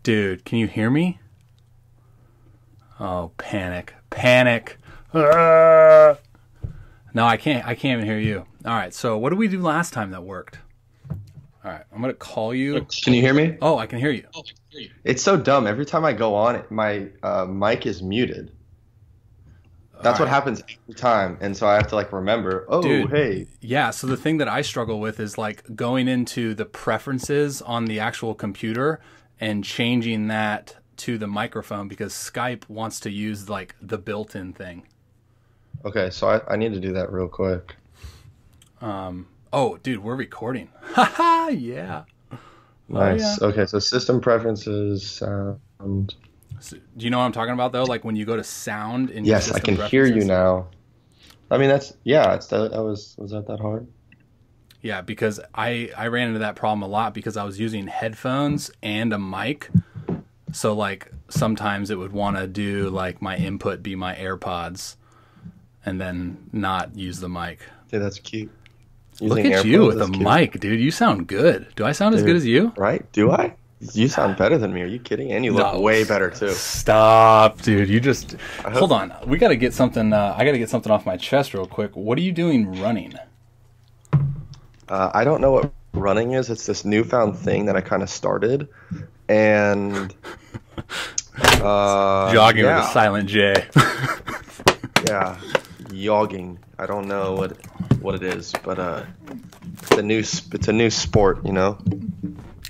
Dude, can you hear me? Oh, panic. Panic. No, I can't even hear you. All right, so what did we do last time that worked? All right, I'm going to call you. Can you hear me? Oh, I can hear you. It's so dumb. Every time I go on, my mic is muted. That's what happens every time. And so I have to like remember, oh, Dude, hey. Yeah, so the thing that I struggle with is like going into the preferences on the actual computer and changing that to the microphone because Skype wants to use like the built-in thing. Okay, so I need to do that real quick. Oh, dude, we're recording. Haha, yeah. Nice. Oh, yeah. Okay, so system preferences, sound. So, do you know what I'm talking about though? Like when you go to sound in Yes, your I system can hear you preferences? now. I mean, was that hard? Yeah, because I ran into that problem a lot because I was using headphones and a mic. So like sometimes it would want to do like my input be my AirPods and then not use the mic. Dude, that's cute. Look Using at you AirPods, with a that's cute. mic, dude. You sound good. Do I sound as good as you? Right? Do I? You sound better than me. Are you kidding? And you look No. way better too. Stop, dude. You just hold on. We got to get something. I got to get something off my chest real quick. What are you doing running? I don't know what running is. It's this newfound thing that I kind of started, and Jogging with a silent J. yeah, yogging. I don't know what it is, but it's a new sport, you know.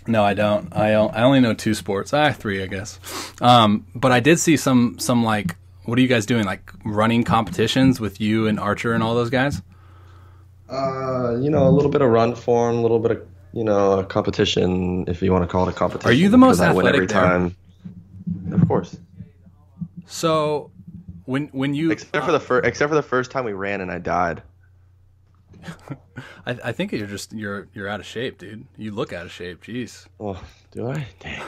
No, I don't. I only know two sports. Three, I guess. But I did see some like, what are you guys doing? Like running competitions with you and Archer and all those guys? You know, a little bit of run form, a little bit of, you know, a competition, if you want to call it a competition. Are you the most because I win athletic every time? Of course. So when you Except for the first time we ran and I died. I think you're out of shape, dude. You look out of shape. Jeez. Oh, do I? Dang.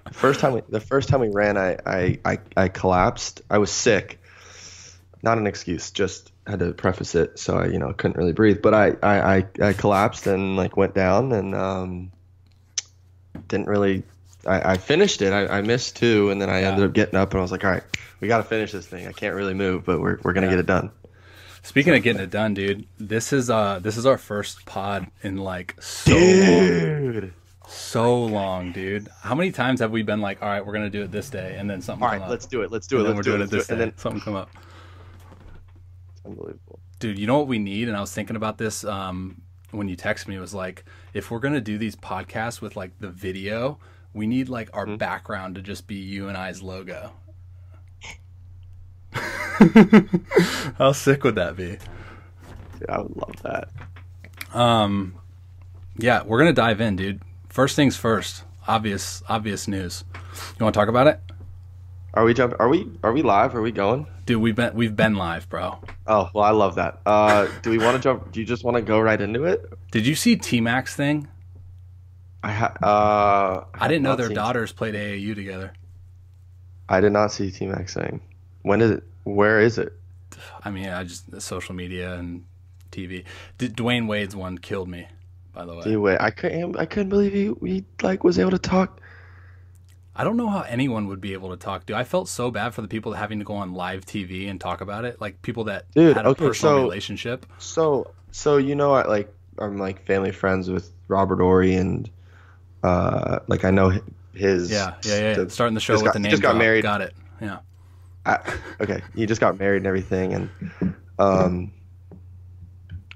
The first time we ran, I collapsed. I was sick. Not an excuse, just had to preface it, so I, you know, couldn't really breathe. But I collapsed and like went down and didn't really. I finished it. I missed two, and then I ended up getting up and I was like, all right, we got to finish this thing. I can't really move, but we're gonna get it done. Speaking of getting it done, dude, this is our first pod in like so long, dude. How many times have we been like, all right, we're gonna do it this day, and then something All come right, up. let's do it. And then we're doing it this day, and then something come up. unbelievable. Dude, you know what we need? And I was thinking about this when you texted me. It was like, if we're gonna do these podcasts with like the video, we need like our background to just be you and I's logo. How sick would that be? Dude, I would love that. Yeah, we're gonna dive in, dude. First things first. Obvious news. You want to talk about it? Are we live? Are we going? Dude, we've been live, bro. Oh, well, I love that. Do we want to jump? Do you just want to go right into it? Did you see T-Mac's thing? I didn't know their daughters played AAU together. I did not see T-Mac saying. When is it? Where is it? I mean, social media and TV. Dwayne Wade's one killed me, by the way. Anyway, I couldn't believe he like was able to talk. I don't know how anyone would be able to talk, dude. I felt so bad for the people having to go on live TV and talk about it, like people that had a personal relationship. So you know, I'm like family friends with Robert Ory and like I know his Starting the show with the name. He just got married. Got it. Yeah. Okay, he just got married and everything, and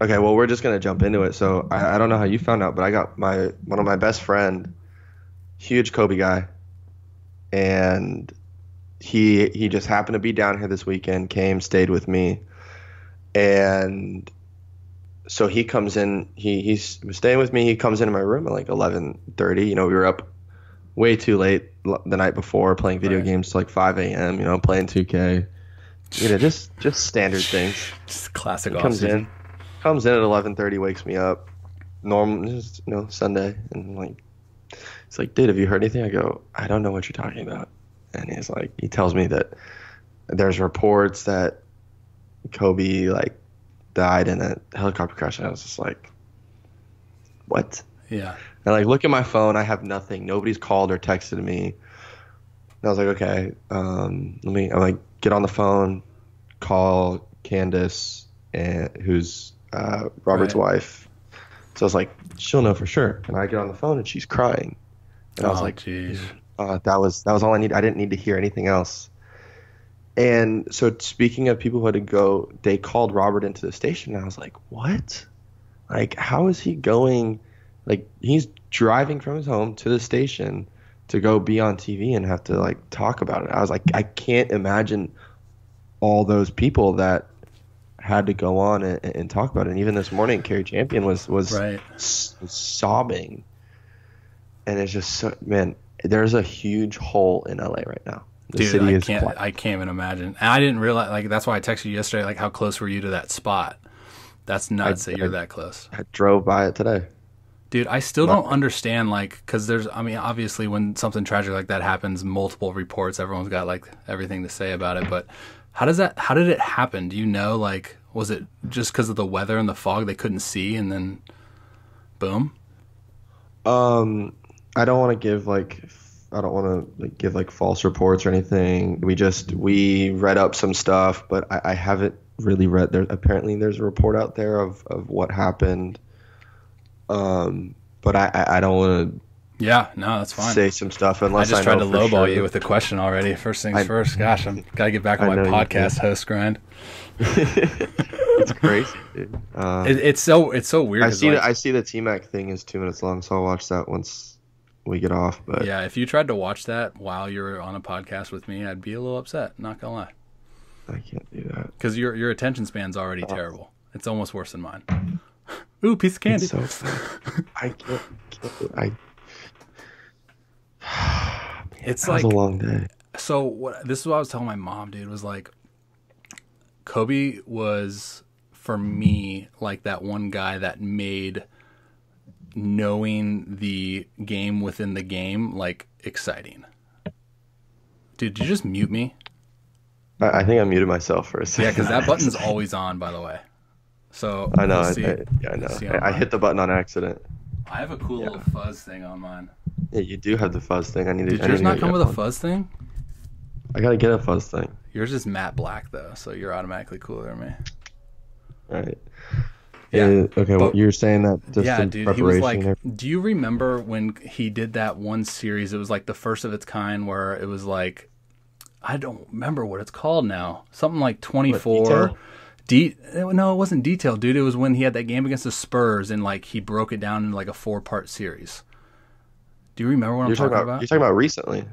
okay, well, we're just gonna jump into it. So I don't know how you found out, but I got one of my best friend, huge Kobe guy, and he just happened to be down here this weekend, came, stayed with me, and so he comes in, he's staying with me. He comes into my room at like 11:30. You know, we were up way too late the night before playing video games till like 5 a.m. You know, playing 2K. You know, just standard things. Just classic. Comes in at 11:30, wakes me up. Normal, just, you know, Sunday, and like, it's like, dude, have you heard anything? I go, I don't know what you're talking about. And he's like, he tells me that there's reports that Kobe like died in a helicopter crash. And I was just like, what? Yeah. And like, look at my phone. I have nothing. Nobody's called or texted me. And I was like, okay, I'm like, get on the phone, call Candace, who's Robert's wife. So I was like, she'll know for sure. And I get on the phone and she's crying. And I was like, geez. that was all I needed. I didn't need to hear anything else. And so speaking of people who had to go, they called Robert into the station. And I was like, what? Like, how is he going? Like, he's driving from his home to the station to go be on TV and have to, like, talk about it. I was like, I can't imagine all those people that had to go on and talk about it. And even this morning, Carrie Champion was sobbing. And it's just so, man, there's a huge hole in LA right now. The city is quiet. I can't even imagine. And I didn't realize, like, that's why I texted you yesterday, like, how close were you to that spot? That's nuts that you're that close. I drove by it today. Dude, I still don't understand, like, because there's, I mean, obviously when something tragic like that happens, multiple reports, everyone's got, like, everything to say about it. But how did it happen? Do you know, like, was it just because of the weather and the fog they couldn't see and then boom? I don't want to give like false reports or anything. We read up some stuff, but I haven't really read there. Apparently there's a report out there of what happened. But I don't want to. Yeah, no, that's fine. Say some stuff unless I just tried to lowball sure. you with the question already. First things first. Gosh, I'm gotta get back on my podcast host grind. It's crazy, dude. It's so weird. I see the T-Mac thing is 2 minutes long, so I'll watch that once we get off. But yeah, if you tried to watch that while you were on a podcast with me, I'd be a little upset. Not gonna lie. I can't do that because your attention span's already terrible. It's almost worse than mine. Ooh, piece of candy. It's so I can't. It's like a long day. So this is what I was telling my mom, dude, was like, Kobe was for me like that one guy that made knowing the game within the game like exciting. Dude, did you just mute me? I think I muted myself for a second. Yeah, because that button's always on, by the way. So I know. I know. I hit the button on accident. I have a cool little fuzz thing on mine. Yeah, you do have the fuzz thing. Did yours not come with a fuzz thing? I gotta get a fuzz thing. Yours is matte black though, so you're automatically cooler than me. All right. Yeah. Okay. Well, you're saying that just dude. He was like, do you remember when he did that one series? It was like the first of its kind, where it was like, I don't remember what it's called now. Something like 24. No, it wasn't detailed, dude. It was when he had that game against the Spurs and like he broke it down into like a 4-part series. Do you remember what I'm talking about? You're talking about recently.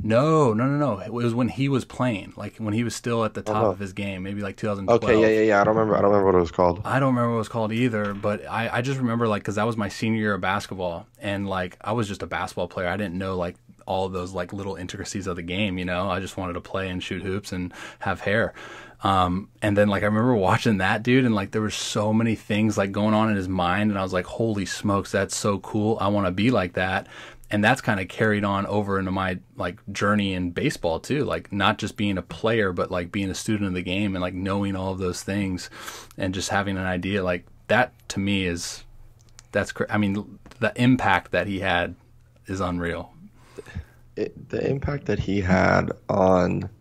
No. It was when he was playing, like when he was still at the top of his game, maybe like 2012. Okay, yeah. I don't remember what it was called. I don't remember what it was called either, but I just remember like because that was my senior year of basketball, and like I was just a basketball player. I didn't know like all of those like little intricacies of the game, you know. I just wanted to play and shoot hoops and have hair. And then like I remember watching that dude, and like there were so many things like going on in his mind, and I was like, holy smokes, that's so cool. I want to be like that. And that's kind of carried on over into my like journey in baseball too, like not just being a player, but like being a student of the game and like knowing all of those things and just having an idea like that. To me I mean, the impact that he had is unreal. The impact that he had on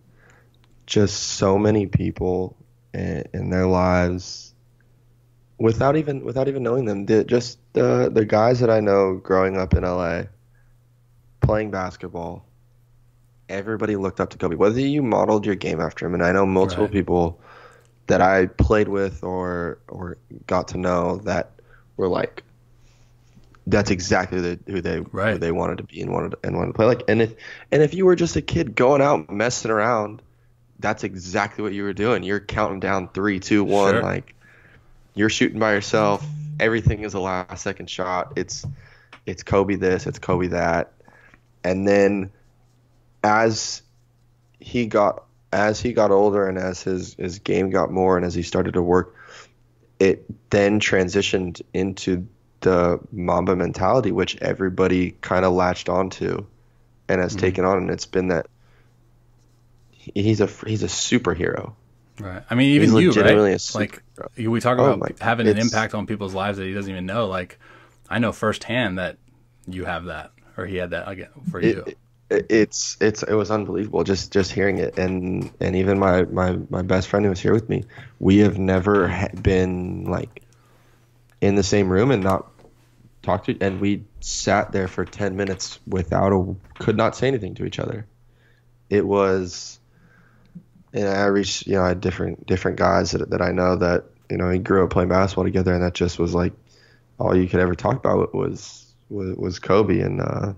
just so many people in their lives without even knowing them. Just the guys that I know growing up in LA playing basketball, everybody looked up to Kobe, whether you modeled your game after him. And I know multiple people that I played with or got to know that were like, that's exactly who they wanted to be and wanted to play like. And if you were just a kid going out messing around, that's exactly what you were doing. You're counting down 3, 2, 1. Sure. Like you're shooting by yourself. Everything is a last second shot. It's Kobe this, it's Kobe that. And then as he got older and as his game got more and as he started to work, it then transitioned into the Mamba mentality, which everybody kind of latched onto and has taken on. And it's been that he's a superhero. Right. I mean, even you, right? Like we talk about having an impact on people's lives that he doesn't even know. Like I know firsthand that you have that, or he had that again for you. It was unbelievable just hearing it, and even my best friend who was here with me, we have never been like in the same room and not talked to, and we sat there for 10 minutes could not say anything to each other. It was, and I reached, I had different guys that I know that, he grew up playing basketball together, and that just was like all you could ever talk about was Kobe. And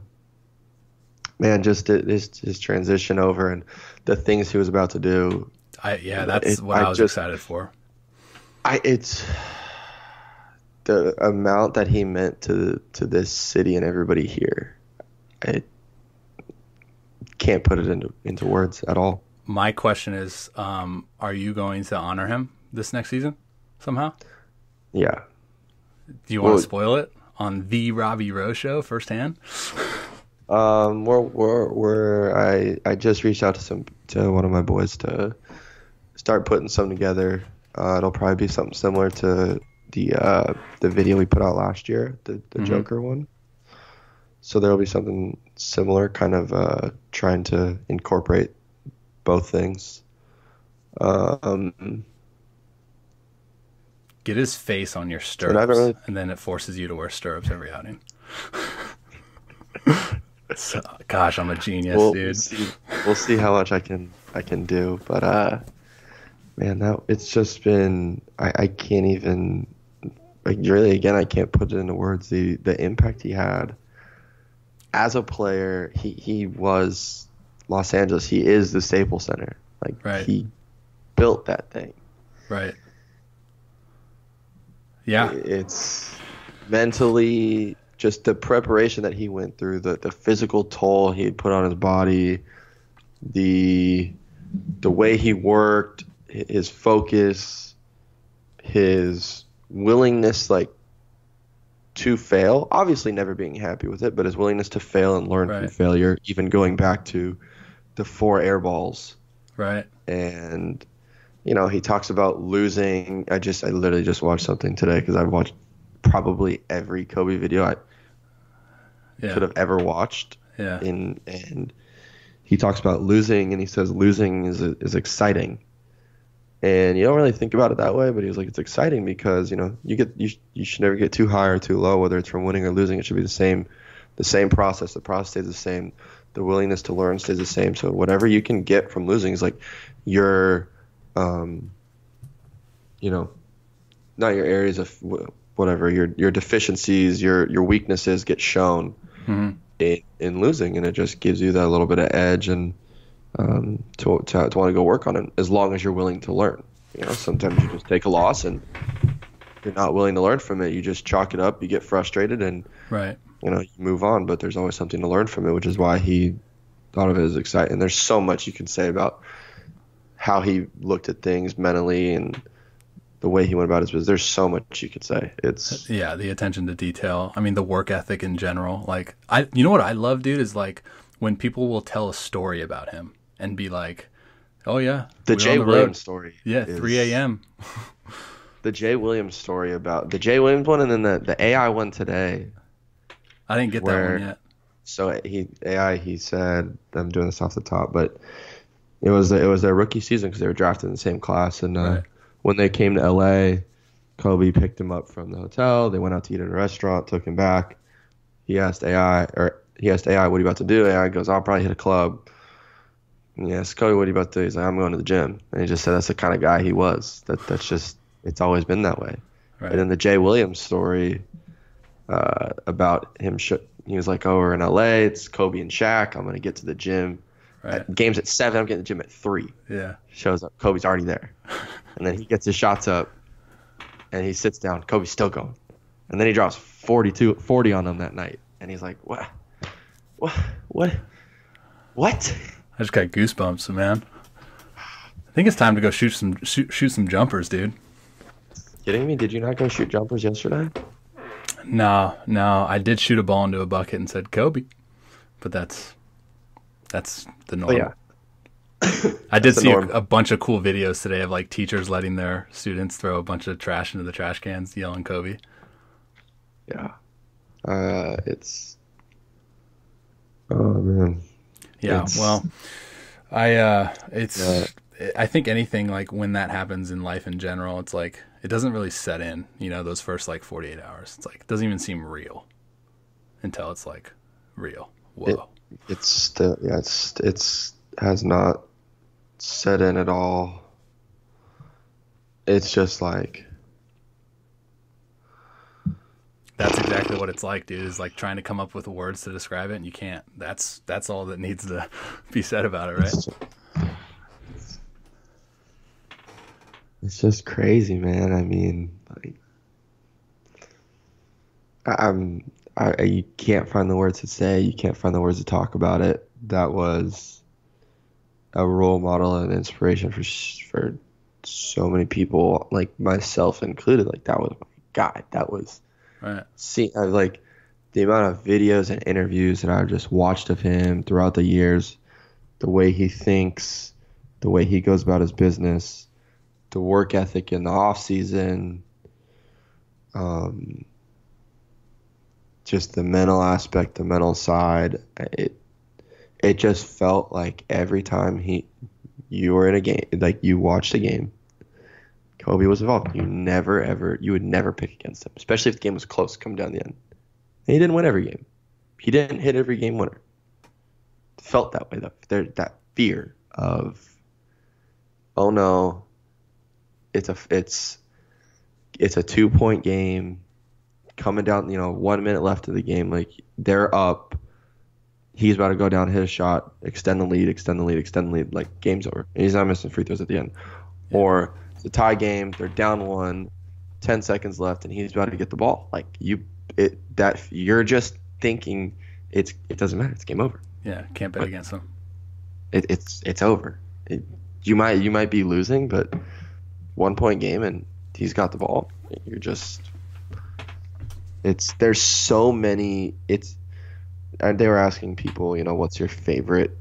man, just his transition over and the things he was about to do. That's what I was excited for. It's the amount that he meant to this city and everybody here. I can't put it into words at all. My question is, are you going to honor him this next season somehow? Yeah. Do you want to spoil it on the Robby Rowe show firsthand? I just reached out to one of my boys to start putting some together. It'll probably be something similar to the video we put out last year, the Joker one. So there'll be something similar, kind of trying to incorporate both things. Get his face on your stirrups, and then it forces you to wear stirrups every outing. So, gosh, I'm a genius, dude. We'll see how much I can do, but man, it's just been I can't even really, again, I can't put it into words. The impact he had as a player. He was Los Angeles. He is the Staples Center. Right. He built that thing. Right. Yeah. It's mentally, just the preparation that he went through, the physical toll he had put on his body, the way he worked, his focus, his willingness to fail, obviously never being happy with it, but his willingness to fail and learn from failure, even going back to the 4 air balls. Right. And he talks about losing. I literally just watched something today because I've watched probably every Kobe video I could have ever watched. Yeah. And he talks about losing, and he says losing is exciting. And you don't really think about it that way, but he was like, it's exciting because you should never get too high or too low, whether it's from winning or losing. It should be the same process. The process stays the same. The willingness to learn stays the same. So whatever you can get from losing is like your not your areas of whatever, your deficiencies, your weaknesses get shown in losing, and it just gives you that little bit of edge and to want to go work on it, as long as you're willing to learn. Sometimes you just take a loss and you're not willing to learn from it. You just chalk it up, you get frustrated, and you move on. But there's always something to learn from it, which is why he thought of it as exciting. And there's so much you can say about how he looked at things mentally and the way he went about his business. There's so much you could say. It's the attention to detail. I mean, the work ethic in general. What I love, dude, is when people will tell a story about him and be like, "Oh yeah, the Jay Williams story." Yeah, 3 a.m. The Jay Williams story about the Jay Williams one, and then the AI one today. I didn't get that one yet. So he said, I'm doing this off the top, but it was their rookie season because they were drafted in the same class, and when they came to LA, Kobe picked him up from the hotel. They went out to eat at a restaurant, took him back. He asked AI, "What are you about to do?" AI goes, "I'll probably hit a club." And he asked Kobe, "What are you about to do?" He's like, "I'm going to the gym." And he just said that's the kind of guy he was. That's just, it's always been that way. Right. And then the Jay Williams story about him, he was like, "Oh, we're in LA. It's Kobe and Shaq. I'm going to get to the gym. Game's at 7. I'm getting to the gym at 3. Yeah. Shows up. Kobe's already there. And then he gets his shots up, and he sits down. Kobe's still going. And then he drops 40 on them that night. And he's like, What? I just got goosebumps, man. I think it's time to go shoot some jumpers, dude. Kidding me? Did you not go shoot jumpers yesterday? No. I did shoot a ball into a bucket and said Kobe, but that's the norm. Oh, yeah. I did see a bunch of cool videos today of teachers letting their students throw a bunch of trash into the trash cans, yelling Kobe. Yeah. Oh man. Yeah, It's well, yeah. I think anything like when that happens in life in general, it's like it doesn't really set in, those first like 48 hours. It's like it doesn't even seem real until it's like real. It Whoa. it's still yeah, it's has not set in at all. It's just like That's exactly what it's like, dude. Is like trying to come up with words to describe it and you can't. That's all that needs to be said about it, right? it's it's just crazy, man. I mean, like you can't find the words to say, you can't find the words to talk about it. That was a role model and inspiration for so many people, like myself included. Like that was my guy. That was Right. see I like the amount of videos and interviews that I've just watched of him throughout the years, the way he thinks, the way he goes about his business, the work ethic in the off season, um, just the mental aspect, the mental side. It just felt like every time you were in a game, like you watched a game, Kobe was involved. You would never pick against him, especially if the game was close, coming down the end. And he didn't win every game. He didn't hit every game winner. It felt that way though. That fear of, oh no, it's a 2 point game coming down. 1 minute left of the game. Like they're up. He's about to go down, hit a shot, extend the lead, extend the lead, extend the lead. Like game's over. And he's not missing free throws at the end. Yeah. Or it's a tie game. They're down 1, 10 seconds left, and he's about to get the ball. Like you're just thinking it doesn't matter. It's game over. Yeah, can't bet against them. It's over. You might be losing, but 1 point game and he's got the ball. You're just there's so many. They were asking people, what's your favorite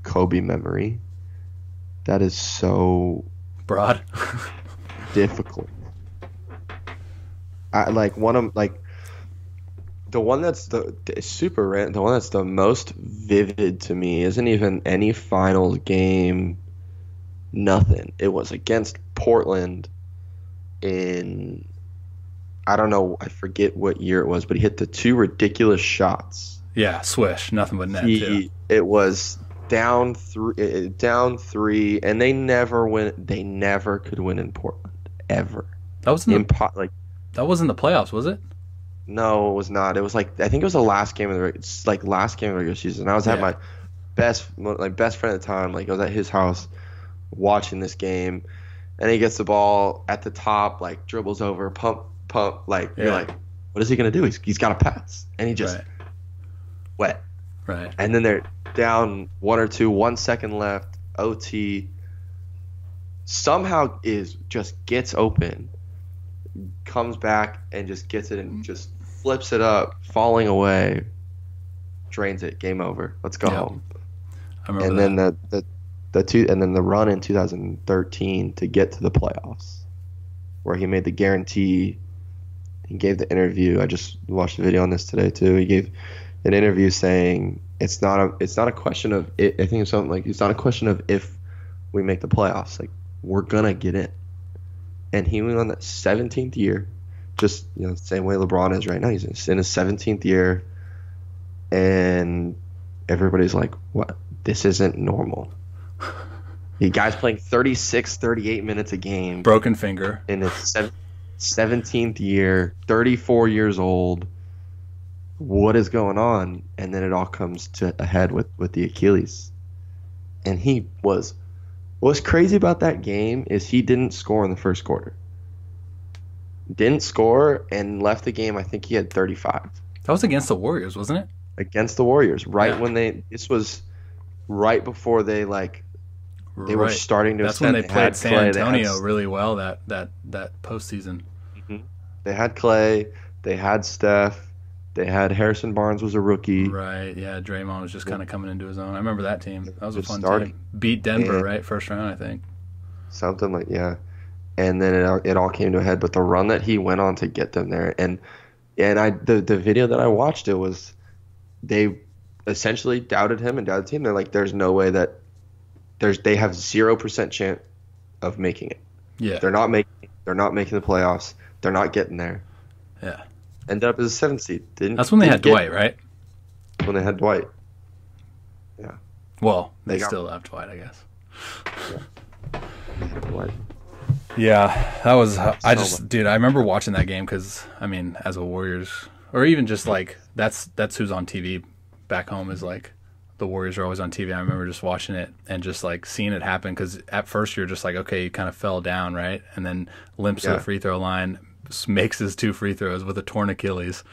Kobe memory? That is so Broad. difficult. I like one of like the one that's the super random. The one that's the most vivid to me isn't even any finals game. Nothing. It was against Portland in, I don't know, I forget what year it was, but he hit the 2 ridiculous shots. Yeah, swish, nothing but net too. It was down 3, and they never win. They never could win in Portland ever. That was that wasn't the playoffs, was it? No, it was not. It was like, I think it was the last game of last game of the regular season. I was at my best friend at the time. Like I was at his house watching this game, and he gets the ball at the top, like dribbles over, pump. Like you're like, what is he gonna do? He's got to pass, and he just wet. Right. And then they're down 1 or 2, 1 second left, OT. Somehow just gets open, comes back and just gets it and just flips it up, falling away, drains it, game over. Let's go home. I remember and then the run in 2013 to get to the playoffs, where he made the guarantee. He gave the interview. I just watched the video on this today too. He gave an interview saying it's not a question of it. I think it's something like, it's not a question of if we make the playoffs. Like, we're gonna get in. And he went on that 17th year, just the same way LeBron is right now. He's in his 17th year, and everybody's like, "What? This isn't normal." The guy's playing 36, 38 minutes a game. Broken finger. In his 17th year, 34 years old. What is going on? And then it all comes to a head with the Achilles. And what's crazy about that game is he didn't score in the first quarter. Didn't score and left the game. I think he had 35. That was against the Warriors, wasn't it? Against the Warriors, when this was right before they were starting to. That's when they played San Antonio really well that postseason. Mm-hmm. They had Clay, they had Steph, they had Harrison Barnes was a rookie. Right, yeah. Draymond was just kind of coming into his own. I remember that team. That was a fun team. Beat Denver, right? First round, I think. Something like, yeah. And then it all came to a head. But the run that he went on to get them there, and the video that I watched, it was they essentially doubted him and doubted the team. They're like, there's no way that they have 0% chance of making it. Yeah. They're not making the playoffs. They're not getting there. Yeah. Ended up as a 7th seed. That's when they had Dwight, right? When they had Dwight. Yeah. Well, they still have Dwight, I guess. Yeah. Dwight. Yeah, that was. Dude, I remember watching that game because, I mean, as a Warriors, or even just like that's who's on TV back home is like the Warriors are always on TV. I remember just watching it and just like seeing it happen because at first you're just like, okay, you kind of fell down, right? And then limps to the free throw line, makes his 2 free throws with a torn Achilles.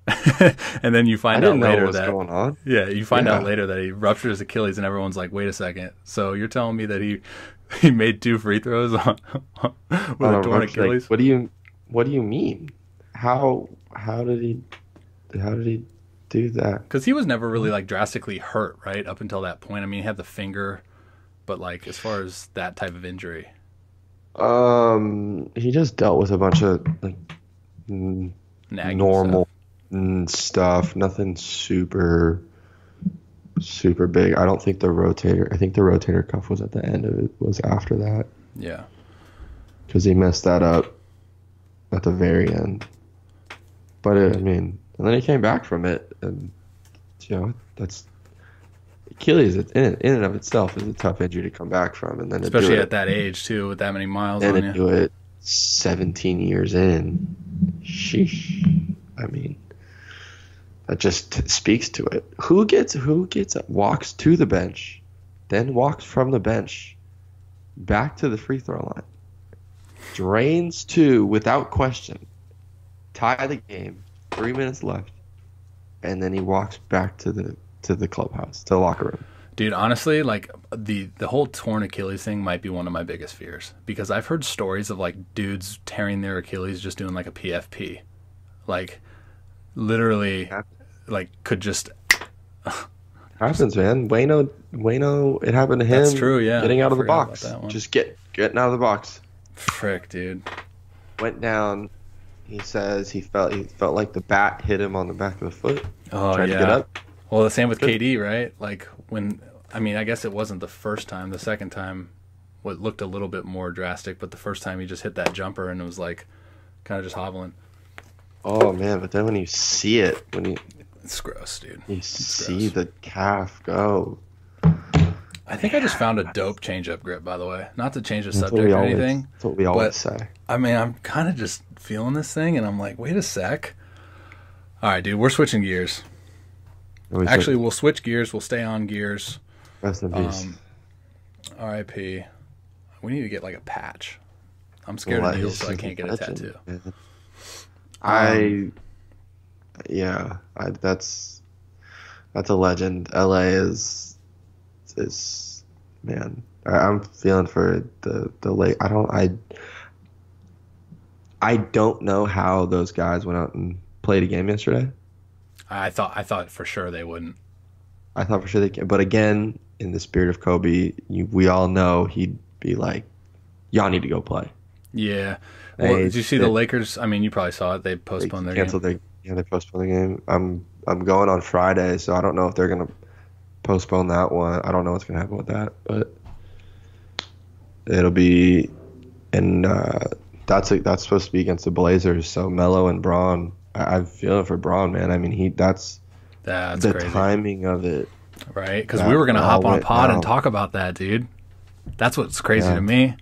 And then you find out later that going on. Yeah, you find out later that he ruptured his Achilles, and everyone's like, "Wait a second! So you're telling me that he made 2 free throws with a torn Achilles?" Like, what do you mean? How did he do that? Because he was never really like drastically hurt, right? Up until that point, I mean, he had the finger, but like as far as that type of injury, he just dealt with a bunch of like normal stuff, nothing super big. I don't think the rotator cuff was at the end of it, was after that. Yeah. Because he messed that up at the very end. But I mean, and then he came back from it, and that's Achilles in and of itself is a tough injury to come back from, and then especially at that age too, with that many miles on you. And to do it 17 years in, sheesh. I mean, that just speaks to it. Who walks to the bench, then walks from the bench back to the free throw line, drains 2 without question, tie the game, 3 minutes left, and then he walks back to the clubhouse, to the locker room. Dude, honestly, like the whole torn Achilles thing might be one of my biggest fears because I've heard stories of like dudes tearing their Achilles just doing like a PFP, like literally, like could just happens, man. Wayno, it happened to him. That's true, yeah. Getting out of the box, just getting out of the box. Frick, dude. Went down. He says he felt like the bat hit him on the back of the foot. Oh, trying to get up. Well, the same with KD, right? Like I mean, I guess it wasn't the first time. The second time, what looked a little bit more drastic, but the first time he just hit that jumper and it was like kind of just hobbling. Oh man, but then when you see it, it's gross, dude. You see the calf go. I think I just found a dope change-up grip, by the way. Not to change the subject or anything. That's what we always say. I mean, I'm kind of just feeling this thing, and I'm like, wait a sec. All right, dude, we're switching gears. Actually, we'll switch gears. We'll stay on gears. Rest in peace. R.I.P. We need to get like a patch. I'm scared of needles, so I can't get a tattoo. That's a legend. LA is man. I'm feeling for the late. I don't know how those guys went out and played a game yesterday. I thought for sure they wouldn't. I thought for sure they can, but again, in the spirit of Kobe, we all know he'd be like, "Y'all need to go play." Yeah. Well, did you see the Lakers? I mean, you probably saw it. They postponed their game. They postponed the game. I'm going on Friday, so I don't know if they're gonna postpone that one. I don't know what's gonna happen with that, but it'll be, and that's supposed to be against the Blazers. So Melo and Braun, I'm feeling for Braun, man. I mean, that's the crazy. Timing of it, right? Because we were gonna hop on a pod and talk about that, dude. That's what's crazy to me.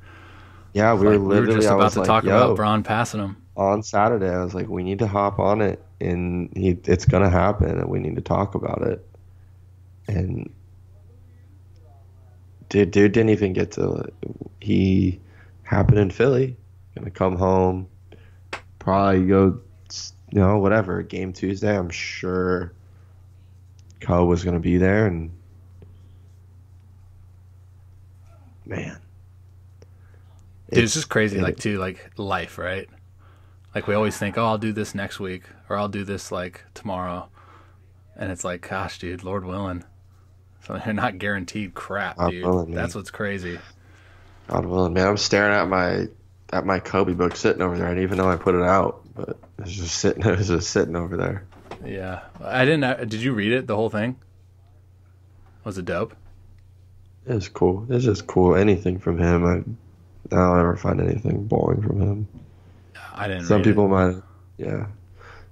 Yeah, we were just about to talk about Braun passing him on Saturday. I was like, we need to hop on it, and it's gonna happen, and we need to talk about it. And dude didn't even get to. He happened in Philly. Gonna come home, probably go, whatever. Game Tuesday. I'm sure Co was gonna be there, and man. Dude, it's just crazy, like life, right? Like we always think, oh, I'll do this next week, or I'll do this like tomorrow, and it's like, gosh, dude, Lord willing. So they're not guaranteed crap, dude. Willing, that's what's crazy. God willing, man. I'm staring at my Kobe book sitting over there. I didn't even know I put it out, but it's just sitting over there. Yeah, I didn't. Did you read it, the whole thing? Was it dope? It was cool. It's just cool. Anything from him, I don't ever find anything boring from him. I didn't. Some people might, yeah.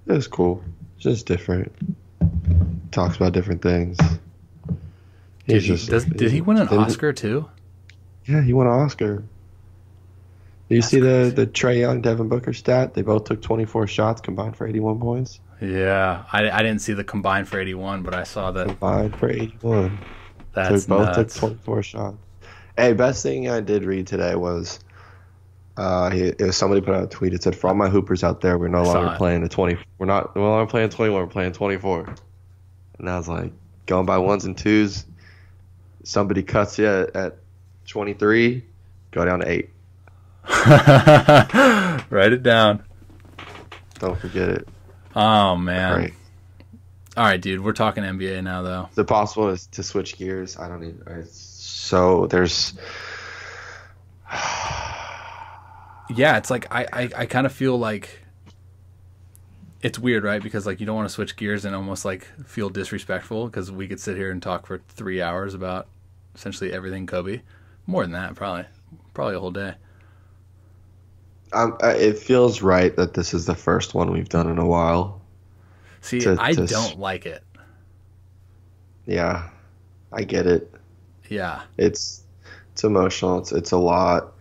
It was cool. It's just different. Talks about different things. Did he win an Oscar too? Yeah, he won an Oscar. Do you see the Trae Young, Devin Booker stat? They both took 24 shots combined for 81 points. Yeah, I didn't see the combined for 81, but I saw that. Combined for 81. That's so both nuts. took 24 shots. Hey, best thing I did read today was it was somebody put out a tweet. It said, "For all my hoopers out there, we're no longer playing the 20. We're no longer playing 21. We're playing 24." And I was like, going by ones and twos. Somebody cuts you at 23, go down to 8. Write it down. Don't forget it. Oh man. Right. All right, dude. We're talking NBA now, though. Is it possible to switch gears? I don't even. So there's. Yeah, it's like I kind of feel like it's weird, right? Because like you don't want to switch gears and almost like feel disrespectful because we could sit here and talk for 3 hours about essentially everything Kobe. More than that, probably a whole day. It feels right that this is the first one we've done in a while. See, I don't like it. Yeah, I get it. Yeah, it's emotional. It's a lot.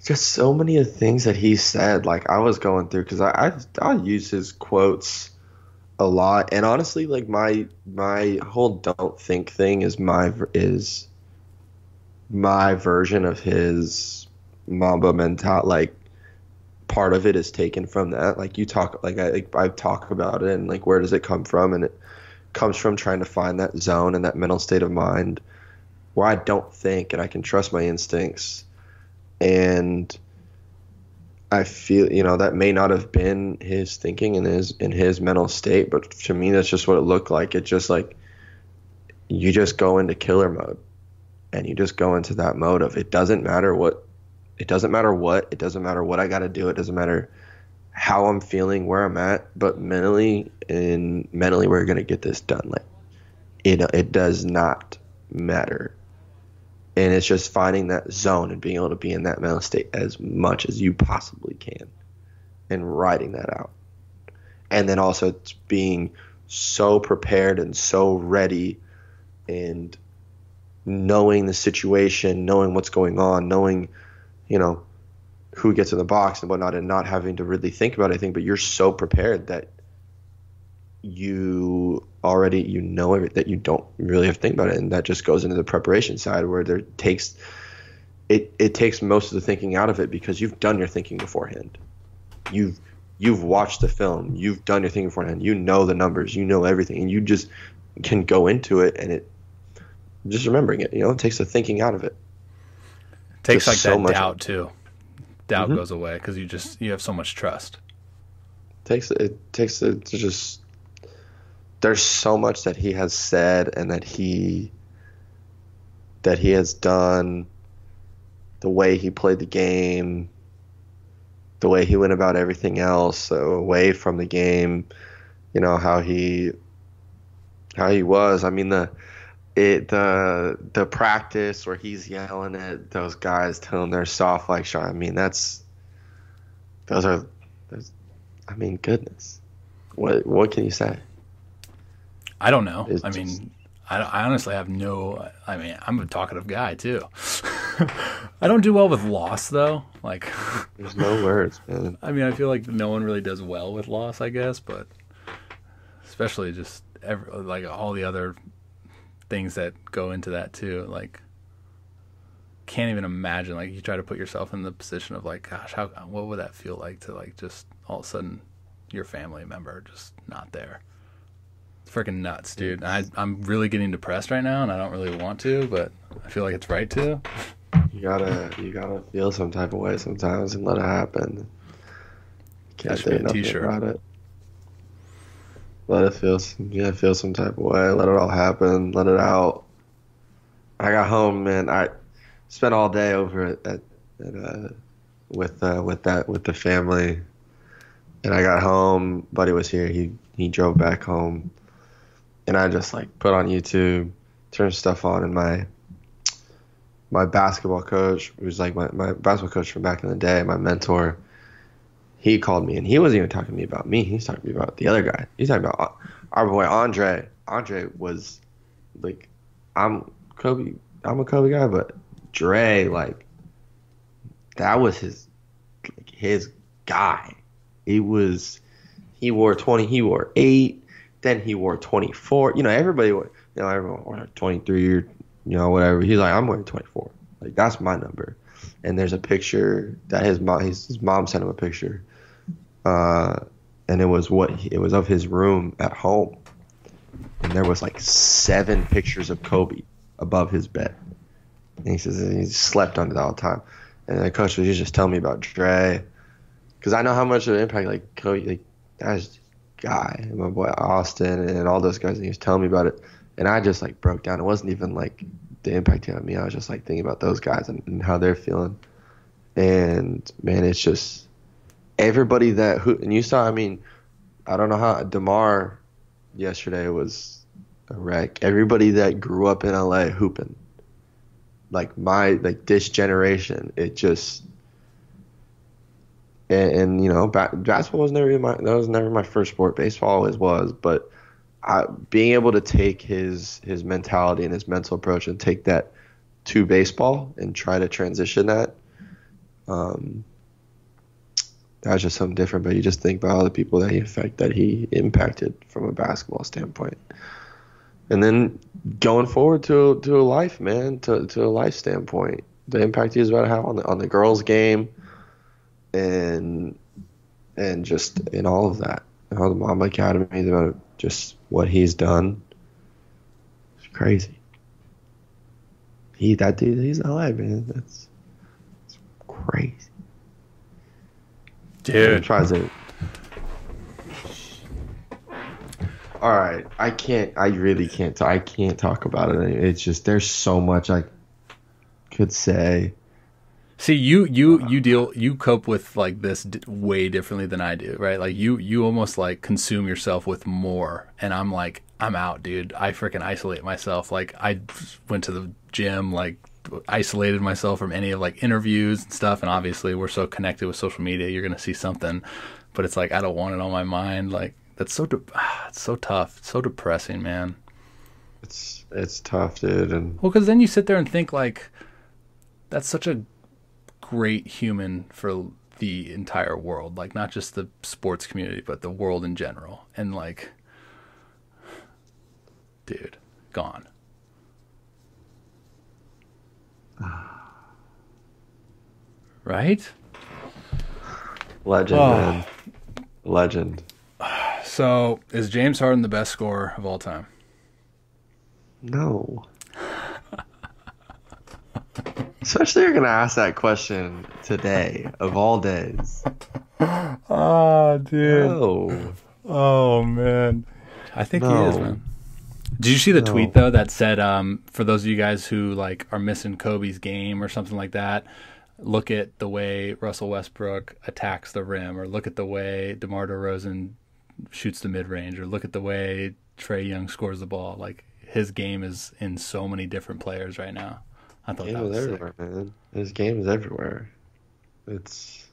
Just so many of the things that he said. Like I was going through because I use his quotes a lot, and honestly, like my whole don't think thing is my version of his Mamba mentality. Like part of it is taken from that. Like you talk, like I talk about it, and like where does it come from? And it comes from trying to find that zone and that mental state of mind where I don't think and I can trust my instincts. And I feel, that may not have been his thinking in his mental state, but to me, that's just what it looked like. It's just like you just go into killer mode, and you just go into that mode of it doesn't matter what I got to do. It doesn't matter how I'm feeling, where I'm at, but mentally we're gonna get this done. Like it does not matter. And it's just finding that zone and being able to be in that mental state as much as you possibly can and writing that out. And then also being so prepared and so ready and knowing the situation, knowing what's going on, knowing, who gets in the box and whatnot, and not having to really think about anything, but you're so prepared that you already that you don't really have to think about it, and that just goes into the preparation side where it takes most of the thinking out of it because you've done your thinking beforehand. You've watched the film, you've done your thinking beforehand, you know the numbers, you know everything, and you just can go into it, and just remembering it, it takes the thinking out of it. It takes just like that doubt too. Doubt goes away because you have so much trust. There's so much that he has said and that he has done, the way he played the game, the way he went about everything else away from the game, how he was. I mean, the practice where he's yelling at those guys, telling them they're soft like Sean. I mean, goodness. What can you say? I don't know. I honestly have I'm a talkative guy too. I don't do well with loss though. Like, there's no words, man. I feel like no one really does well with loss, I guess, but especially just like all the other things that go into that too. Like, can't even imagine. Like, you try to put yourself in the position of like, gosh, what would that feel like to like just all of a sudden your family member just not there? Freaking nuts, dude. I'm really getting depressed right now, and I don't really want to, but I feel like it's right to. You gotta feel some type of way sometimes and let it happen. Can't say nothing about it. Let it feel some type of way. Let it all happen. Let it out. I got home, man. I spent all day over with the family, and I got home. Buddy was here. He drove back home. And I just like put on YouTube, turn stuff on, and my basketball coach, who's like my basketball coach from back in the day, my mentor, he called me, and he wasn't even talking to me about me. He's talking to me about the other guy. He's talking about our boy Andre. Andre was like, I'm a Kobe guy, but Dre, like, that was his guy. He wore 20, he wore 8, then he wore 24. Everyone wore 23 or whatever. He's like, I'm wearing 24. Like, that's my number. And there's a picture that his mom sent him a picture, and it was of his room at home, and there was like 7 pictures of Kobe above his bed. And he says he slept on it all the time. And the coach was just telling me about Dre, because I know how much of an impact like Kobe, like that's guy, and my boy Austin, and all those guys. And he was telling me about it, and I just like broke down. It wasn't even like the impact he had on me. I was just like thinking about those guys and how they're feeling. And man, it's just everybody and you saw. I mean, I don't know how DeMar yesterday was a wreck. Everybody that grew up in LA hooping, like this generation, it just. And basketball was never my first sport. Baseball always was, but being able to take his mentality and his mental approach and take that to baseball and try to transition that, that was just something different. But you just think about all the people that he impacted from a basketball standpoint, and then going forward to a life, man, to a life standpoint, the impact he was about to have on the girls' game. And just in all of that, all the Mama Academy, about just what he's done, it's crazy. That dude, he's LA, man. It's crazy, dude. Tries it. All right, I really can't. I can't talk about it. It's just there's so much I could say. See, you cope with like this way differently than I do, right? Like you almost like consume yourself with more, and I'm like, I'm out, dude. I freaking isolate myself. Like I went to the gym, like isolated myself from any of like interviews and stuff. And obviously we're so connected with social media, you're going to see something, but it's like, I don't want it on my mind. Like that's it's so tough. It's so depressing, man. It's tough, dude. And well, cause then you sit there and think like, that's such a great human for the entire world, like not just the sports community but the world in general, and like, dude, gone. Right? Legend, man. Legend. So is James Harden the best scorer of all time? No. Especially you're going to ask that question today, of all days. Oh, dude. No. Oh, man. I think he is, man. Did you see the tweet, though, that said, for those of you guys who like are missing Kobe's game or something like that, look at the way Russell Westbrook attacks the rim, or look at the way DeMar DeRozan shoots the mid-range, or look at the way Trae Young scores the ball. Like, his game is in so many different players right now. I thought that was everywhere, sick. Man. His game is everywhere. His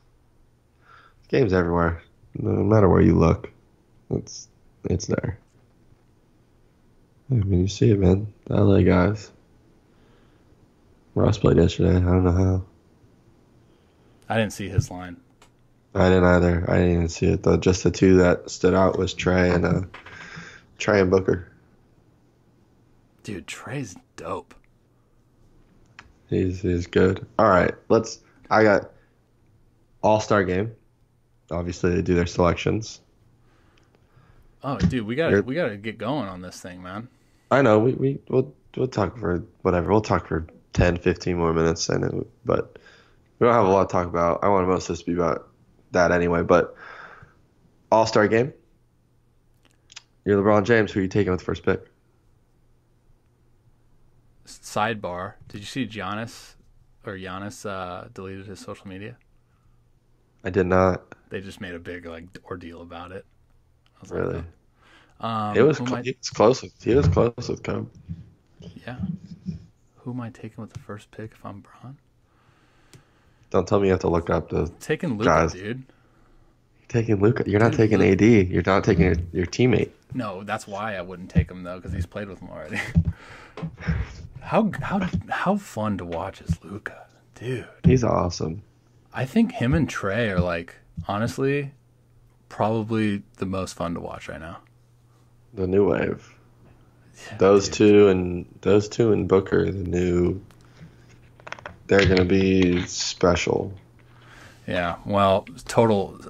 game's everywhere. No matter where you look, it's there. I mean, you see it, man. The LA guys. Ross played yesterday. I don't know how. I didn't see his line. I didn't either. I didn't even see it though. Just the two that stood out was Trae and Booker. Dude, Trae's dope. He's good. All right, I got All-Star game. Obviously, they do their selections. Oh, dude, we gotta get going on this thing, man. I know. We'll talk for whatever. We'll talk for 10, 15 more minutes, but we don't have a lot to talk about. I want most of this to be about that anyway. But All-Star game. You're LeBron James. Who are you taking with the first pick? Sidebar: did you see Giannis deleted his social media? I did not. They just made a big like ordeal about it. I was Really? like, oh. He was close with Kobe. Yeah. Who am I taking with the first pick if I'm Bron? Don't tell me you have to look up the Taking Luka, guys. dude. Taking Luka. You're not Dude, taking AD. You're not taking your teammate. No, that's why I wouldn't take him though, because he's played with him already. How fun to watch is Luka, dude? He's awesome. I think him and Trey are like, honestly, probably the most fun to watch right now. The new wave. Yeah, Those dude. two and Booker, they're gonna be special. Yeah, well,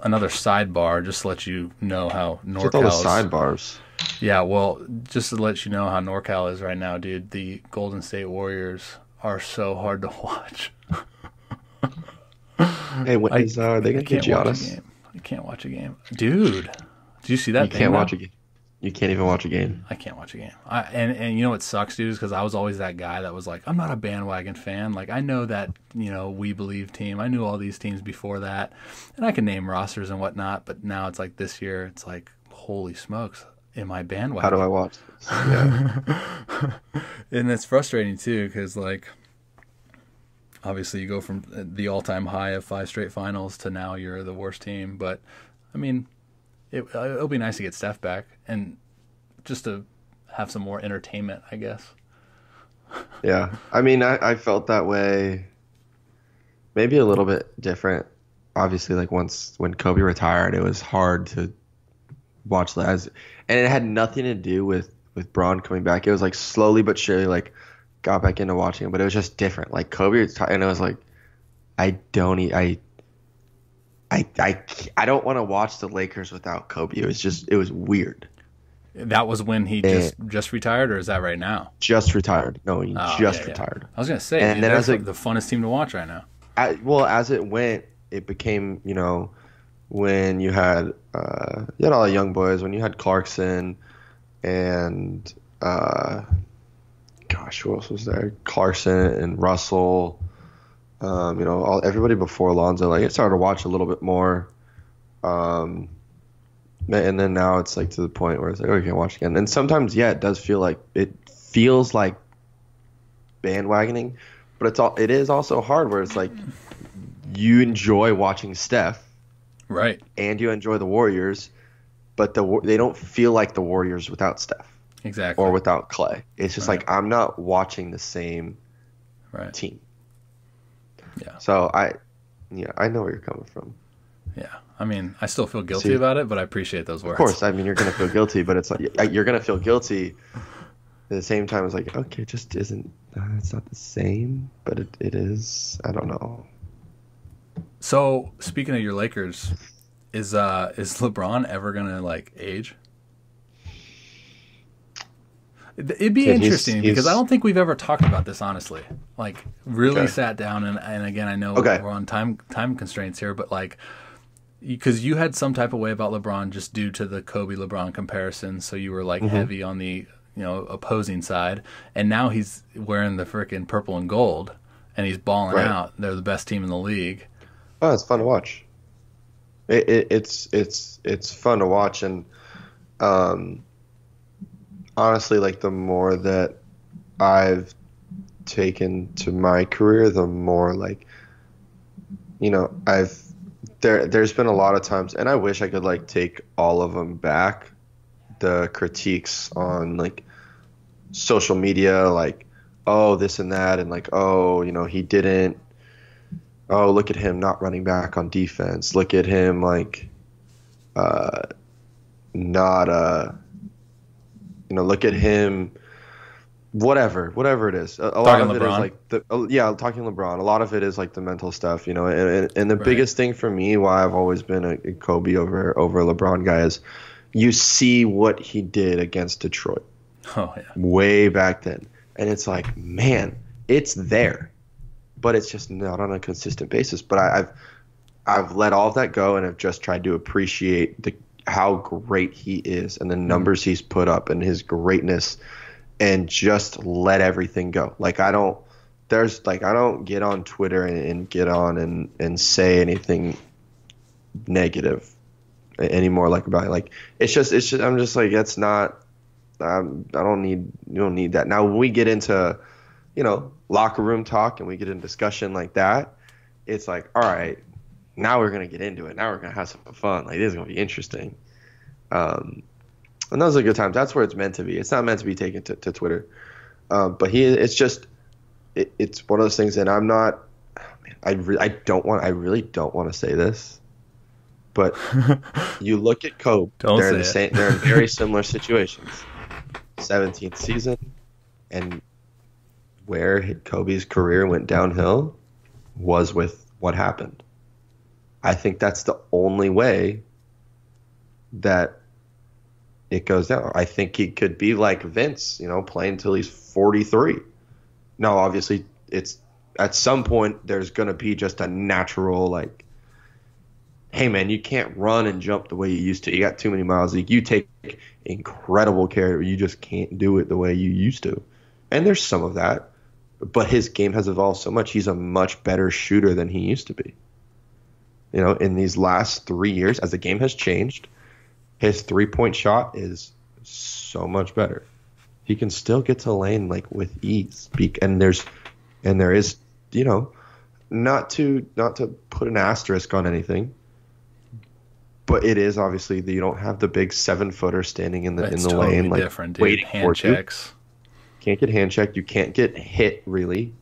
another sidebar, just to let you know how With all the NorCal is. sidebars. Yeah, well, just to let you know how NorCal is right now, dude, the Golden State Warriors are so hard to watch. Hey, when are they gonna get Giannis? I can't watch a game. Dude, did you see that You thing can't now? watch a game. You can't even watch a game. I can't watch a game. And you know what sucks, dude, is because I was always that guy that was like, I'm not a bandwagon fan. Like, I know that, We Believe team. I knew all these teams before that. And I can name rosters and whatnot. But now it's like this year, it's like, holy smokes, am I bandwagon? How do I watch this? Yeah. And it's frustrating, too, because, like, obviously you go from the all-time high of 5 straight finals to now you're the worst team. But, I mean, it'll be nice to get Steph back and just to have some more entertainment, I guess. Yeah. I mean, I felt that way maybe a little bit different. Obviously, like when Kobe retired, it was hard to watch that. And it had nothing to do with Bron coming back. It was like slowly but surely like got back into watching it, but it was just different. Like Kobe retired, and it was like I don't want to watch the Lakers without Kobe. It was weird. That was when he just retired, or is that right now? Just retired. No, he retired. I was gonna say, and dude, then they're the funnest team to watch right now. As it went, it became when you had all the young boys, when you had Clarkson and who else was there? Clarkson and Russell. Everybody before Alonzo, like it started to watch a little bit more. And then now it's like to the point where it's like, oh, you can watch again. And sometimes, it does feel like bandwagoning, but it is also hard where it's like you enjoy watching Steph, right? And you enjoy the Warriors, but they don't feel like the Warriors without Steph, exactly, or without Clay. It's just like I'm not watching the same team. Yeah. So I know where you're coming from. Yeah. I mean, I still feel guilty about it, but I appreciate those words. Of course. I mean, you're going to feel guilty, but it's like you're going to feel guilty at the same time. It's like, okay, it just isn't. It's not the same, but it is. I don't know. So, speaking of your Lakers, is LeBron ever going to like age? It'd be interesting because I don't think we've ever talked about this honestly. Like, really sat down and again, I know we're on time constraints here, but like, because you had some type of way about LeBron just due to the Kobe LeBron comparison, so you were like heavy on the opposing side, and now he's wearing the freaking purple and gold and he's balling out. They're the best team in the league. Oh, it's fun to watch. It's fun to watch, and honestly, like the more that I've taken to my career, the more like there's been a lot of times, and I wish I could like take all of them back, the critiques on like social media, like, oh, this and that, and like, oh, he didn't, oh, look at him not running back on defense, look at him like look at him, whatever it is. A lot of it is like talking LeBron. A lot of it is like the mental stuff, and the biggest thing for me why I've always been a Kobe over LeBron guy is you see what he did against Detroit. Oh yeah. Way back then. And it's like, man, it's there, but it's just not on a consistent basis. But I've let all of that go and have just tried to appreciate how great he is and the numbers he's put up and his greatness, and just let everything go. Like I don't get on Twitter and get on and say anything negative anymore, like about it. Like it's just I'm just like, it's not You don't need that. Now, when we get into, locker room talk and we get in discussion like that, it's like, all right, now we're gonna get into it. Now we're gonna have some fun. Like, this is gonna be interesting. And those are good times. That's where it's meant to be. It's not meant to be taken to Twitter. But it's one of those things that I'm not. I really don't want to say this, but you look at Kobe. They're in the same. They're in very similar situations. 17th season, and where Kobe's career went downhill was with what happened. I think that's the only way that it goes down. I think he could be like Vince, playing until he's 43. Now, obviously, it's at some point there's going to be just a natural, like, hey, man, you can't run and jump the way you used to. You got too many miles. You take incredible care. You just can't do it the way you used to. And there's some of that. But his game has evolved so much. He's a much better shooter than he used to be. In these last 3 years, as the game has changed, his three-point shot is so much better. He can still get to the lane like with ease. And there is, not to put an asterisk on anything, but it is obviously that you don't have the big 7-footer standing in the totally lane, like different, dude. waiting Hand for checks. You. Can't get hand checked. You can't get hit really.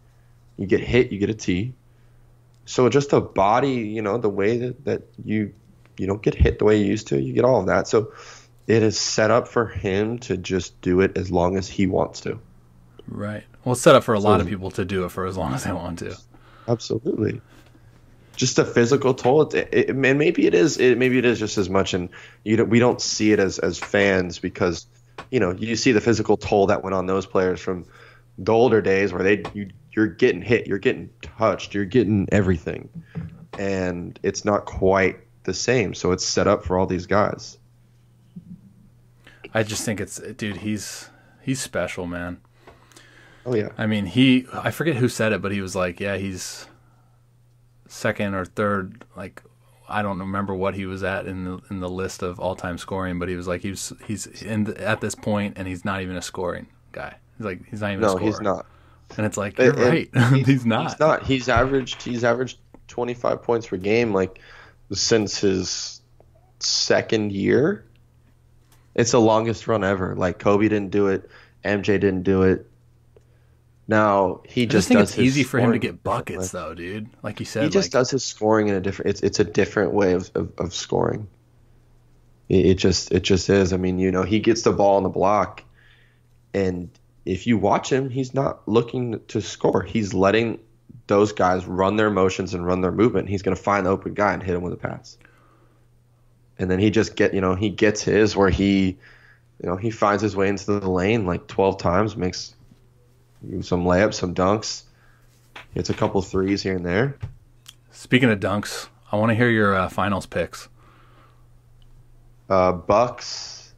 You get hit, you get a T. So just the body, the way that you don't get hit the way you used to, you get all of that. So it is set up for him to just do it as long as he wants to. Right. Well, it's set up for a lot of people to do it for as long as they want to. Absolutely. Just a physical toll. And maybe it is. Maybe it is just as much, and we don't see it as fans because you see the physical toll that went on those players from the older days where you're getting hit, you're getting touched, you're getting everything, and it's not quite the same. So it's set up for all these guys. I just think he's special, man. Oh yeah. I mean, I forget who said it, but he was like, yeah, he's second or third. Like, I don't remember what he was at in the list of all-time scoring, but he was like, he's at this point, and he's not even a scoring guy. He's like, he's not even a scorer. No, he's not. And it's like, you're right. He's not. He's not. He's averaged 25 points per game, like, since his second year. It's the longest run ever. Like, Kobe didn't do it. MJ didn't do it. Now he just does. It's easy for him to get buckets, though, dude. Like you said, he just does his scoring in a different. It's a different way of scoring. It just is. I mean, he gets the ball on the block, and if you watch him, he's not looking to score. He's letting those guys run their motions and run their movement. He's going to find the open guy and hit him with a pass. And then he just he gets his where he finds his way into the lane like 12 times, makes some layups, some dunks, hits a couple threes here and there. Speaking of dunks, I want to hear your finals picks. Bucks.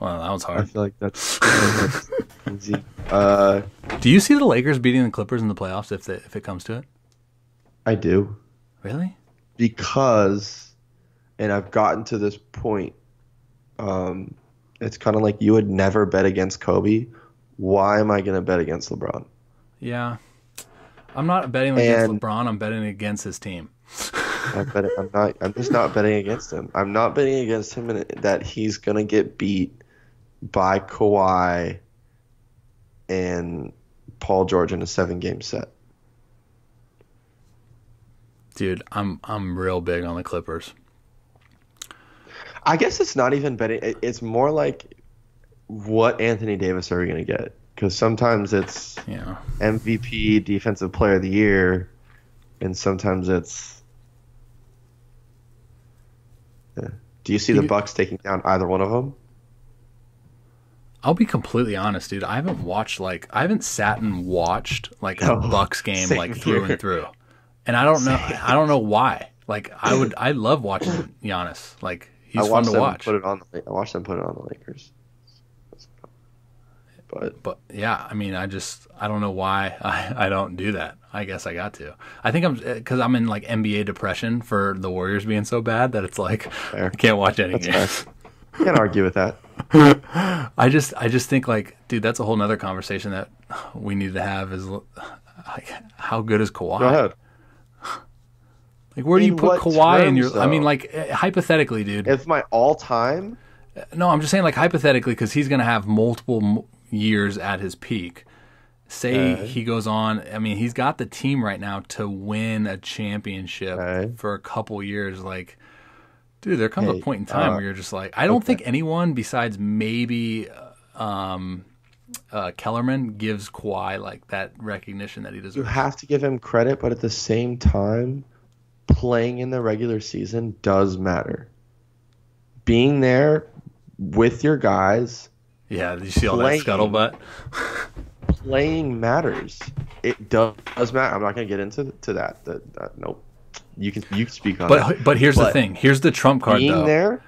Well, that was hard. I feel like that's easy. Do you see the Lakers beating the Clippers in the playoffs if it comes to it? I do. Really? Because, and I've gotten to this point, it's kind of like you would never bet against Kobe. Why am I going to bet against LeBron? Yeah. I'm not betting against LeBron. I'm betting against his team. I'm just not betting against him. I'm not betting against him that he's going to get beat by Kawhi and Paul George in a 7-game set. Dude, I'm real big on the Clippers. I guess it's not even betting. It's more like, what Anthony Davis are we going to get? Because sometimes it's MVP, Defensive Player of the Year, and sometimes it's. Do you see the Bucks taking down either one of them? I'll be completely honest, dude. I haven't sat and watched a Bucks game through and through, and I don't know why. Like, I love watching Giannis. Like, he's fun to watch. I watched them put it on the Lakers. But yeah, I mean, I don't know why I don't do that. I guess I got to. I think because I'm in like NBA depression for the Warriors being so bad that it's like I can't watch any games. Can't argue with that. I just think like, dude, that's a whole nother conversation that we need to have is like, how good is Kawhi? Go ahead. Like, where do you In put what Kawhi in your? terms, I mean, though? like, hypothetically, dude. If my all-time, No, I'm just saying, like, hypothetically, because he's going to have multiple years at his peak. Say he goes on. I mean, he's got the team right now to win a championship for a couple years. Like, dude, there comes a point in time where you're just like, I don't think anyone besides maybe Kellerman gives Kawhi like that recognition that he deserves. you have to give him credit, but at the same time, playing in the regular season does matter. Being there with your guys, Yeah, did you see all that scuttlebutt? playing matters. It does matter. I'm not going to get into that. Nope. You can speak on it. But here's the thing. Here's the trump card, Being though. there,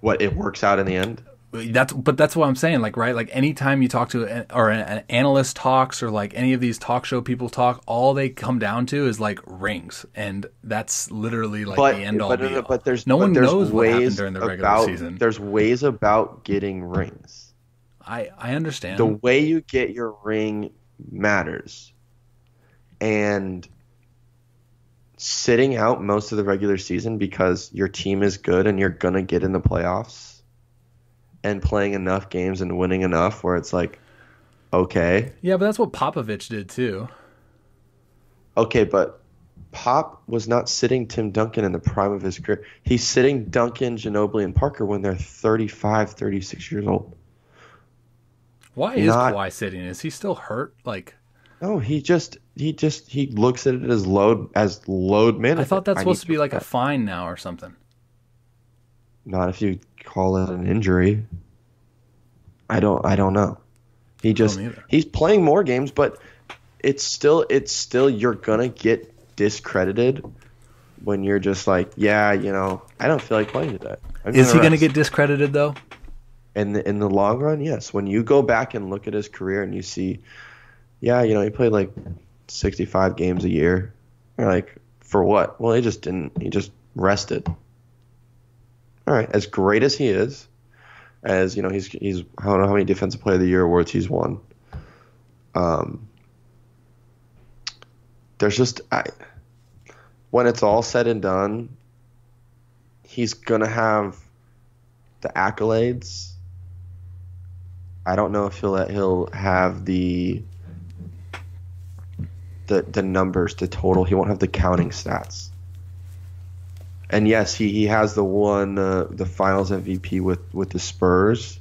what it works out in the end. That's what I'm saying. Like, right? Like, anytime you talk to an analyst talks or like any of these talk show people talk, all they come down to is like rings, and that's literally like the end all be all. But no one knows what happened ways during the regular season. There's ways about getting rings. I understand. The way you get your ring matters. And sitting out most of the regular season because your team is good and you're going to get in the playoffs and playing enough games and winning enough where it's like, okay. Yeah, but that's what Popovich did too. Okay, but Pop was not sitting Tim Duncan in the prime of his career. He's sitting Duncan, Ginobili, and Parker when they're 35, 36 years old. Why is Kawhi sitting? Is he still hurt? Like, no, he looks at it as load management. I thought that's supposed to be like a fine now or something. Not if you call it an injury. I don't know. He's playing more games, but it's still you're gonna get discredited when you're just like, yeah, I don't feel like playing today. Is he gonna get discredited though? In the long run, yes. When you go back and look at his career and you see, yeah, he played like 65 games a year. You're like, for what? Well, he just rested. All right, as great as he is, as he's I don't know how many Defensive Player of the Year awards he's won. There's just when it's all said and done, he's gonna have the accolades. I don't know if he'll have the numbers, the total. He won't have the counting stats. And yes, he has the Finals MVP with the Spurs.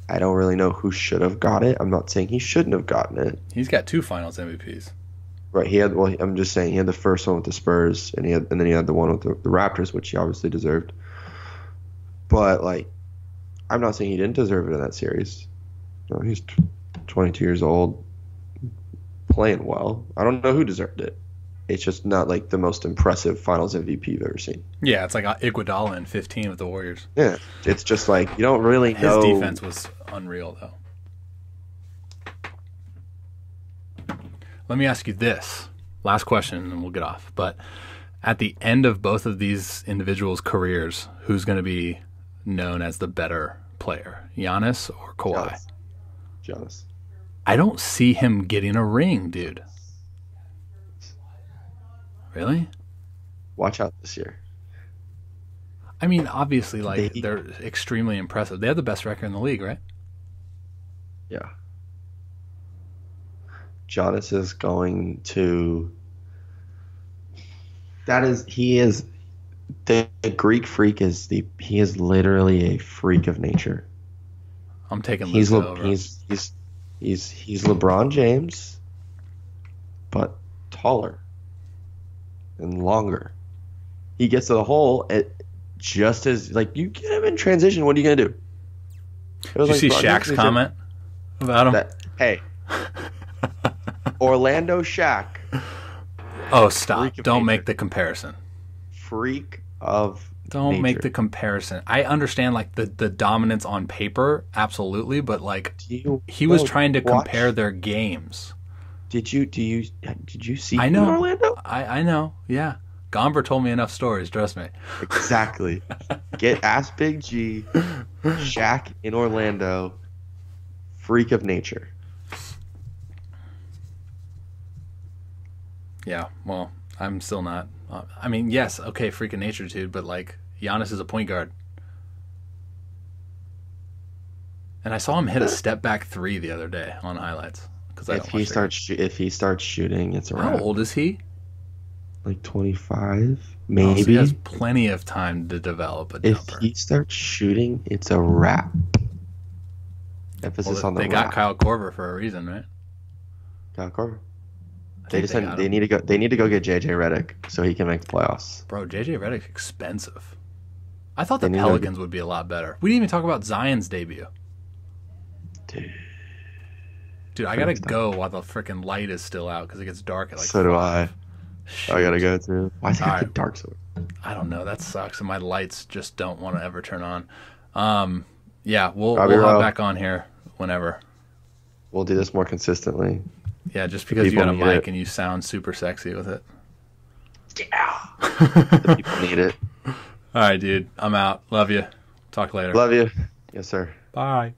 I don't really know who should have got it. I'm not saying he shouldn't have gotten it. He's got 2 Finals MVPs. Right. I'm just saying he had the first one with the Spurs, and then he had the one with the Raptors, which he obviously deserved. But like, I'm not saying he didn't deserve it in that series. No, he's 22 years old, playing well. I don't know who deserved it. It's just not like the most impressive Finals MVP you've ever seen. Yeah, it's like Iguodala in 15 with the Warriors. Yeah, it's just like you don't really know. His defense was unreal, though. Let me ask you this. Last question, and we'll get off. But at the end of both of these individuals' careers, who's going to be known as the better player, Giannis or Kawhi? Giannis. I don't see him getting a ring, dude. Really? Watch out this year. I mean, obviously, like, they're extremely impressive. They have the best record in the league, right? Yeah. Giannis is going to... He is... The Greek freak he is literally a freak of nature. I'm taking Luka over. He's LeBron James, but taller and longer. He gets to the hole just as like you get him in transition. What are you gonna do? Did you see Shaq's comment about him? Hey, Orlando Shaq. Oh, stop! Don't make the comparison. Freak of Don't make the comparison. I understand like the dominance on paper, absolutely, but like he was trying to compare their games. Did you see I know. Orlando? I know, yeah. Gomber told me enough stories, trust me. Exactly. Ask Big G, Shaq in Orlando, freak of nature. Yeah, well, I'm still not. I mean, yes, okay, freak of nature, dude, but like Giannis is a point guard. And I saw him hit a step back 3 the other day on highlights. If he starts shooting, it's a wrap. How old is he? Like 25, maybe. Oh, so he has plenty of time to develop a jumper. If he starts shooting, it's a wrap. Emphasis on the They got Kyle Korver for a reason, right? Kyle Korver. They need to go get JJ Redick so he can make the playoffs. Bro, JJ Redick's expensive. I thought the Pelicans would be a lot better. We didn't even talk about Zion's debut. Dude, I gotta go while the freaking light is still out because it gets dark at like. So 5. Do I. Shoot. I gotta go too. Why is it get dark so? I don't know. That sucks, and my lights just don't want to ever turn on. Yeah, we'll hop back on here whenever. We'll do this more consistently. Yeah, just because you got a mic and you sound super sexy with it. Yeah. The people need it. All right, dude. I'm out. Love you. Talk later. Love you. Yes, sir. Bye.